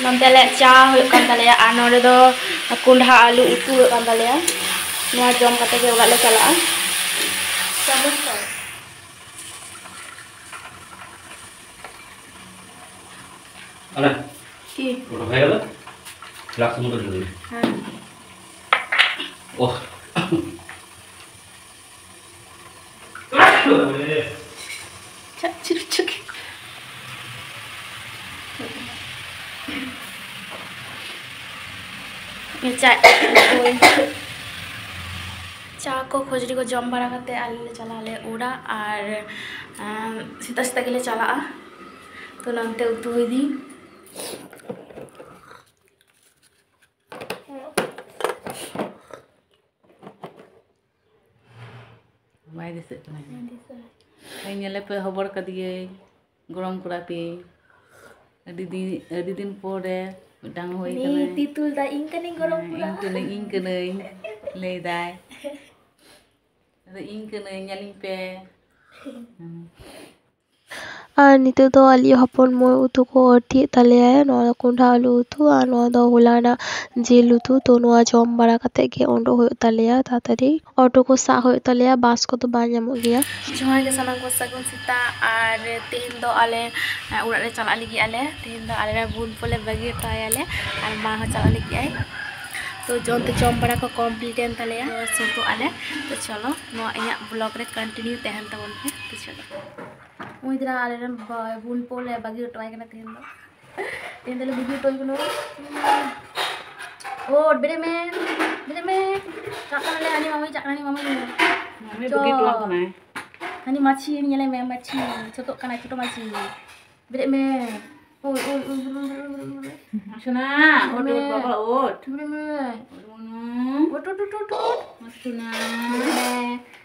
नंते ले चा हुई कान तालेया आ नोडे दो कुंडा आलू उतु हुई कान तालेया नोआ जम कते के उड़ाले चला समोसा अरे की उठो भाई गला ग्लास में कर दे हां ओह चुक चा को खोजरी को जम बड़ा करते आले चला ले उड़ा और सीता सीता के लिए चला तो नंते उतु हुई दी Mai dise kana. Ai nyale pe hobor kadiye gorom kura pe. Adi din pore midang hoi kana. Ni titul da ing kani gorom kura. Ing kana le dai. Ada ing kana nyaling pe. আর নিতে তো আলি হপন মই উতু ko orti taleya no kunda alu utu আর no do hulana jil utu to no jom bara kate ge ondo hoy taleya tatari auto ko sa hoy taleya bas ko to ba nyamok geya Johan ke sanang ko sagun sita ar tehin do ale urat le chala lagi ale tehin do ale bun pole bagi tay ale ar ma ho chala lagi ai तो zone ते जम बड़ा को complete N तलेया तो सोतो आले तो चलो no इया ब्लॉग रे कंटिन्यू तहन तबन पे तो चलो मुई दिरा आले रे बुन पोले बागी टोय कना तेन दले वीडियो टोय कनो ओ बेरे में चाकना ले आनी मम्मी चाकना मम्मी बगी टुआ kana. Hani machi nyele me machi choto kana choto machi bere me oi Masuna, ot baba ot. bere me ot Masuna.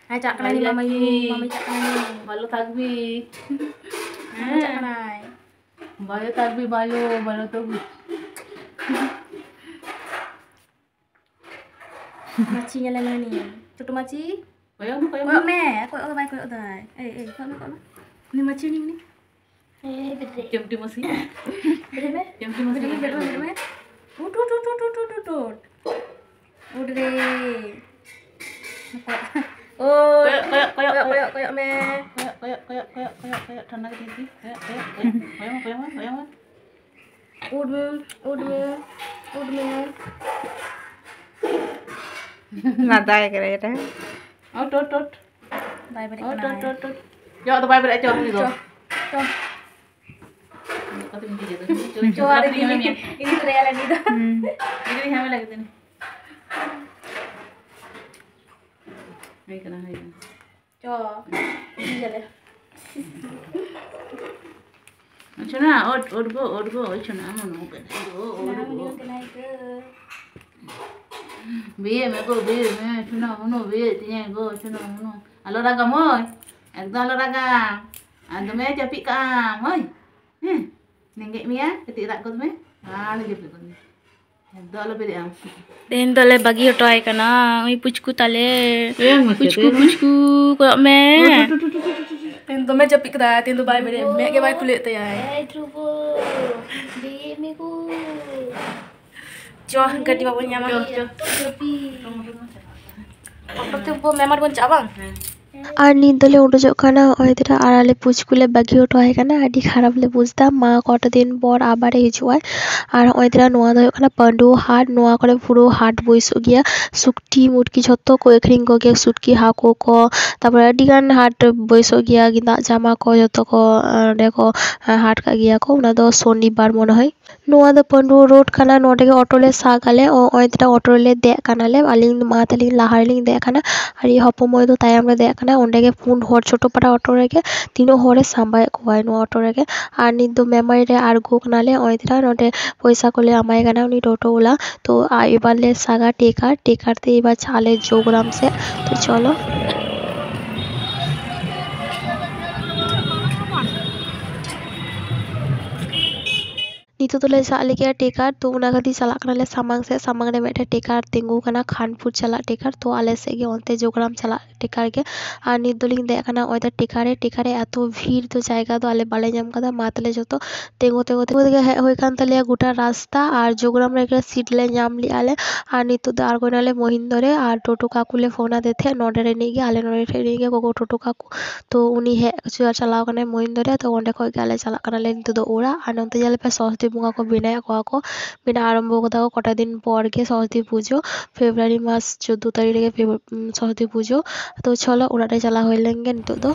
hai cak kana ni mami cak kana ni Balo tagbi. cak kana Balo tagbi balo tagbi. machi nyele me ni choto machi Koyo koyo me koyo dai koyo ni machi ni bere Jemti masi. bere me Jemti masi. bere me ut udah deh oh koyo me Koyo tanah gini. Koyo. उड़ में nada ya kira ya Ot. Bye bye Ot. Yo to bay berai cho ni go. तो Kati mesti jadi. जो आ रही है ini tuh real ini tuh Ini hame lagi tini. Hai kana. जो ini jalan Chuna ot go. Chuna amo no kana. ini kena itu Biye me chuna mono biye tinya go chuna mono. Alo raga moy. Ekdom alo raga. Ando me japik ka moy. Nenggek mia ketik rak ko me. Alo japik ko. Ekdom alo beri am. दिन तले बगी हटाए कना ओई पुचकू तले पुचकू को मैं दिन तो मैं जब पिकदा दिन तो बाय मेरे मैं के बाय खुले ते आए ध्रुव दे मे को जो गड्डी बाबू न्यामा जपी अब तो वो मेमर बन चाबांग আর নিদ দলে উঠে kana ওইদিরা আড়ালে পুচকুলে বাগি ওঠো হয় kana আডি খারাপ লে বুঝতাম মা কটা দিন পর আবার হিজুয়ায় আর ওইদিরা নোয়া দয় kana পান্ডু হাট নোয়া করে পুরো হাট বইসো গিয়া সুকটি মুটকি ঝত্ত কো এখরিং কো গে সুটকি হাকো ক তারপর আডিগান হাট বইসো গিয়া গিন্দা জামা ক যত ক দেখো হাট কা গিয়া কো ওনা দ শনিবার মনে হয় নোয়া দ পান্ডু রোড kana নোটাকে অটোলে সাগালে ও ওইদিরা অটোলে দে কানালে আলিং মা তালিং লাহারলিং দে kana আর এই হপময় তো তাই আমরা দে kana ondege phone hor choto para auto rege tino hore sambai kwai no auto rege ar nido memory re ar go kanale oidra note poisa kole amai kana uni toto ula to ebarle saga taker te এবার চালের যোগরাম সে তো চলো ᱱᱤᱛᱚᱜ ᱫᱚᱞᱮ ᱪᱟᱞᱟᱜ ᱞᱟᱹᱜᱤᱫ ᱴᱮᱠᱟᱨ ᱛᱚ ᱚᱱᱟ ᱠᱷᱟᱹᱛᱤᱨ ᱪᱟᱞᱟᱜ ᱠᱟᱱᱟᱞᱮ ᱥᱟᱢᱟᱝ ᱥᱮᱫ ᱥᱟᱢᱟᱝ ᱨᱮ ᱢᱤᱫᱴᱮᱱ ᱴᱮᱠᱟᱨ ᱛᱤᱸᱜᱩ ᱠᱟᱱᱟ ᱠᱷᱟᱱᱯᱩᱨ ᱪᱟᱞᱟᱜ ᱴᱮᱠᱟर ᱛᱚ ᱟᱞᱮ ᱥᱮᱫ ᱜᱮ ᱚᱱᱛᱮ ᱡᱳᱜᱽᱨᱟᱢ ᱪᱟᱞᱟᱜ ᱴᱮᱠᱟर ᱜᱮ ᱟᱨ ᱱᱤᱛ ᱫᱚᱞᱤᱧ ᱫᱮᱡ ᱟᱠᱟᱱᱟ ᱱᱚᱜᱼᱚᱭ ᱫᱚ ᱴᱮᱠᱟᱨ ᱨᱮ ᱮᱛᱚ ᱵᱷᱤᱲ ᱫᱚ ᱡᱟᱭᱜᱟ ᱫᱚ ᱟᱞᱮ ᱵᱟᱞᱮ ᱧᱟᱢ ᱠᱟᱫᱟ ᱢᱟ ᱛᱟᱦᱞᱮ ᱡᱚᱛᱚ ᱛᱤᱸᱜᱩ ᱛᱮᱜᱮ ᱦᱮᱡ ᱦᱩᱭ ᱠᱟᱱ ᱛᱟᱞᱮᱭᱟ ᱜᱚᱴᱟ ᱨᱟᱥᱛᱟ ᱟᱨ ᱡᱳᱜᱽᱨᱟᱢ ᱨᱮᱜᱮ ᱥᱤᱴ ᱞᱮ ᱧᱟᱢ ᱞᱮᱜᱼᱟ ᱞᱮ ᱟᱨ ᱱᱤᱛᱚᱜ ᱫᱚ ᱟᱬᱜᱚᱱᱟᱞᱮ ᱢᱚᱦᱤᱱᱫᱚ ᱨᱮ ᱟᱨ ᱴᱳᱴᱳ ᱠᱟᱠᱩ ᱞᱮ ᱯᱷᱳᱱ ᱟᱫᱮ ᱛᱟᱦᱮᱸᱫ ᱱᱚᱰᱮ ᱨᱤᱱᱤᱡ ᱜᱮ ᱟᱞᱮ ᱱᱚᱰᱮ ᱨᱤᱱᱤᱡ ᱜᱮ ᱜᱚᱜᱚ ᱴᱳᱴᱳ ᱠᱟᱠᱩ ᱛᱚ ᱩᱱᱤ ᱦᱮᱡ ᱪᱟᱞᱟᱣ ᱠᱟᱱᱟᱭ ᱢᱚᱦᱤᱱᱫᱚ ᱨᱮ ᱛᱚ ᱚᱸᱰᱮ ᱠᱷᱚᱡ ᱜᱮ ᱟᱞᱮ ᱪᱟᱞᱟᱜ ᱠᱟᱱᱟᱞᱮ ᱱᱤᱛᱚᱜ ᱫᱚ ᱚᱲᱟᱜ ᱟᱨ ᱱᱚᱛᱮ ᱧᱮᱞ ᱯᱮ ᱥᱚᱨᱚᱥᱚᱛᱤ ᱵᱚᱸᱜᱟ ᱠᱚ ᱵᱮᱱᱟᱣᱮᱫ ᱠᱚᱣᱟ ᱠᱚ ᱵᱮᱱᱟᱣ ᱟᱨᱟᱢᱵᱷᱚ ᱠᱟᱫᱟ ᱠᱚ ᱠᱚᱴᱟ ᱫᱤᱱ ᱯᱚᱨ ᱜᱮ ᱥᱚᱨᱚᱥᱚᱛᱤ ᱯᱩᱡᱟᱹ ᱯᱷᱮᱵᱨᱩᱣᱟᱨᱤ ᱢᱟᱥ 14 তারিখ ᱨᱮᱜᱮ ᱥᱚᱨᱚᱥᱚᱛᱤ ᱯᱩᱡᱟᱹ ᱛᱚ ᱪᱚᱞᱚ ᱚᱲᱟᱜ ᱨᱮ ᱪᱟᱞᱟᱣ ᱦᱩᱭ ᱞᱮᱱ ᱜᱮ ᱱᱤᱛᱚᱜ ᱫᱚ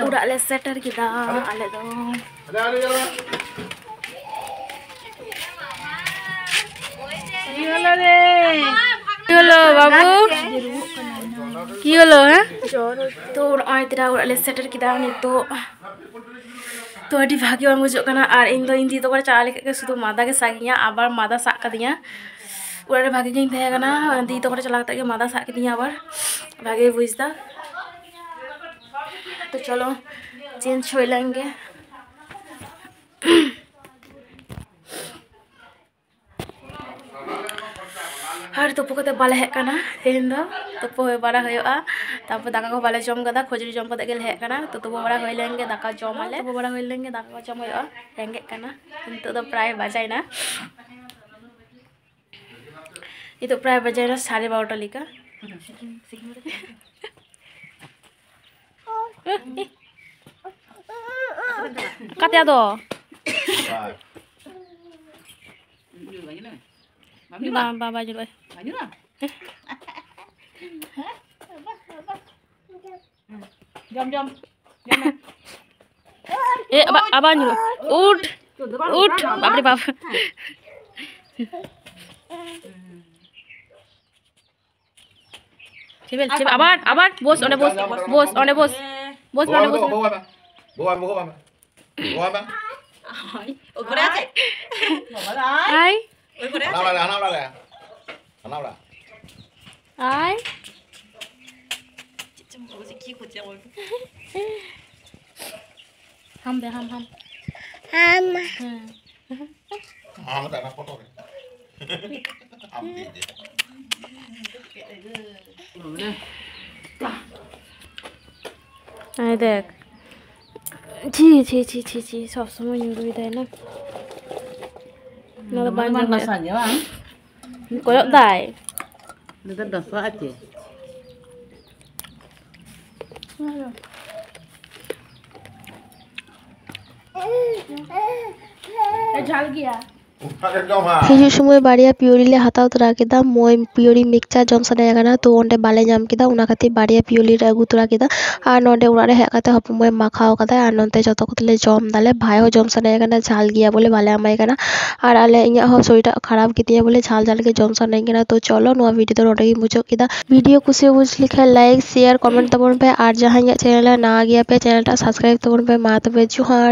udah le setter kita ale do halo babu ki holo ha to oi tira udah le setter kita nito तो अभी भाग्य बंग बुझो कना और इन दो इंदी तो चला लेके के शुद्ध मादा के सागिया आबार मादा साग कदिया उड़े भाग्य गिन थे कना दी तो चला के मादा साग कदिया आबार भाग्य बुझदा तो चलो चेंज हो लेंगे हर तुपो कते बाले हेक कना तेन दो तुपो बड़ा होयोआ तापर दाका को बाले जम कदा खोजरी जम कते गेल हेक कना तो तुपो बड़ा होय लेंगे दाका जम आले तुपो बड़ा होय लेंगे दाका को जम होयोआ रेंगे कना नितो दो प्राय बाजायना नितो प्राय बाजायना 12:30 लिका कते दो बाबा जुल जम ए अब उठ उठ बाप रे बाप Cibel abar bos one bos one bos one bos Hai Hai Ham deh ham tak nak foto ni. Ay देख छी सब समय ᱧᱩᱨᱩᱭ ᱫᱟᱭ ᱱᱟ ᱱᱚᱣᱟ ᱵᱟᱝ ᱫᱚᱥᱟ ᱜᱮ ᱵᱟᱝ ᱠᱚᱭᱚᱜ ᱫᱟᱭ ᱱᱤᱛᱚᱜ ᱫᱚᱥᱟ ᱟᱪᱪᱷᱮ ঝাল গিয়া ᱦᱤᱡᱩᱜ ᱥᱚᱢᱚᱭ ᱵᱟᱨᱭᱟ ᱯᱤᱭᱳᱨᱤ ᱞᱮ ᱦᱟᱛᱟᱣ ᱛᱚᱨᱟ ᱠᱮᱫᱟ ᱢᱚᱭ ᱯᱤᱭᱳᱨᱤ ᱢᱤᱠᱥᱪᱟᱨ ᱡᱚᱢ ᱥᱟᱱᱟᱭᱮ ᱠᱟᱱᱟ ᱛᱚ ᱚᱸᱰᱮ ᱵᱟᱞᱮ ᱧᱟᱢ ᱠᱮᱫᱟ ᱚᱱᱟ ᱠᱷᱟᱹᱛᱤᱨ ᱵᱟᱨᱭᱟ ᱯᱤᱭᱳᱨᱤ ᱞᱮ ᱟᱹᱜᱩ ᱛᱚᱨᱟ ᱠᱮᱫᱟ ᱟᱨ ᱱᱚᱰᱮ ᱚᱲᱟᱜ ᱨᱮ ᱦᱮᱡ ᱠᱟᱛᱮ ᱦᱚᱯᱚᱱ ᱢᱚᱭ ᱢᱟᱠᱷᱟᱣ ᱠᱟᱫᱟ ᱟᱨ ᱱᱚᱛᱮ ᱡᱚᱛᱚ ᱠᱚᱛᱮ ᱞᱮ ᱡᱚᱢ ᱫᱟᱞᱮ ᱵᱷᱟᱭ ᱦᱚᱸ ᱡᱚᱢ ᱥᱟᱱᱟᱭᱮ ᱠᱟᱱᱟ ᱡᱷᱟᱞ ᱜᱮᱭᱟ ᱵᱚᱞᱮ ᱵᱟᱞᱮ ᱮᱢᱟᱭ ᱠᱟᱱᱟ ᱟᱨ ᱟᱞᱮ ᱤᱧᱟᱹᱜ ᱦᱚᱸ ᱥᱚᱨᱤᱨᱴᱟᱜ ᱠᱷᱟᱨᱟᱯ ᱜᱮᱛᱤᱧᱟ ᱵᱚᱞᱮ ᱡᱷᱟᱞ ᱜᱮ ᱡᱚᱢ ᱥᱟᱱᱟᱧ ᱠᱟᱱᱟ ᱛᱚ ᱪᱚᱞᱚ ᱱᱚᱣᱟ ᱵᱷᱤᱰᱤᱭᱳ ᱫᱚ ᱱᱚᱰᱮ ᱜᱤᱧ ᱢᱩᱪᱟᱹᱫ ᱠᱮᱫᱟ ᱵᱷᱤᱰᱤᱭᱳ ᱠᱩᱥᱤ ᱵᱩᱡᱽ ᱞᱮᱠᱷᱟᱱ ᱞᱟᱭᱤᱠ শেয়ার কমেন্ট ᱛᱟᱵᱚᱱ ᱯᱮ ᱟᱨ ᱡᱟᱦᱟᱸ ᱤᱧᱟᱹᱜ ᱪᱮᱱᱮᱞ ᱨᱮ ᱱᱟᱣᱟ ᱜᱮᱭᱟ ᱯᱮ ᱪᱮᱱᱮᱞ ᱴᱟᱜ ᱥᱟᱵᱥᱠᱨᱟইᱵ ᱛᱟᱵᱚᱱ ᱯᱮ ᱢᱟ ᱛᱚᱵᱮ ᱡᱚᱦᱟᱨ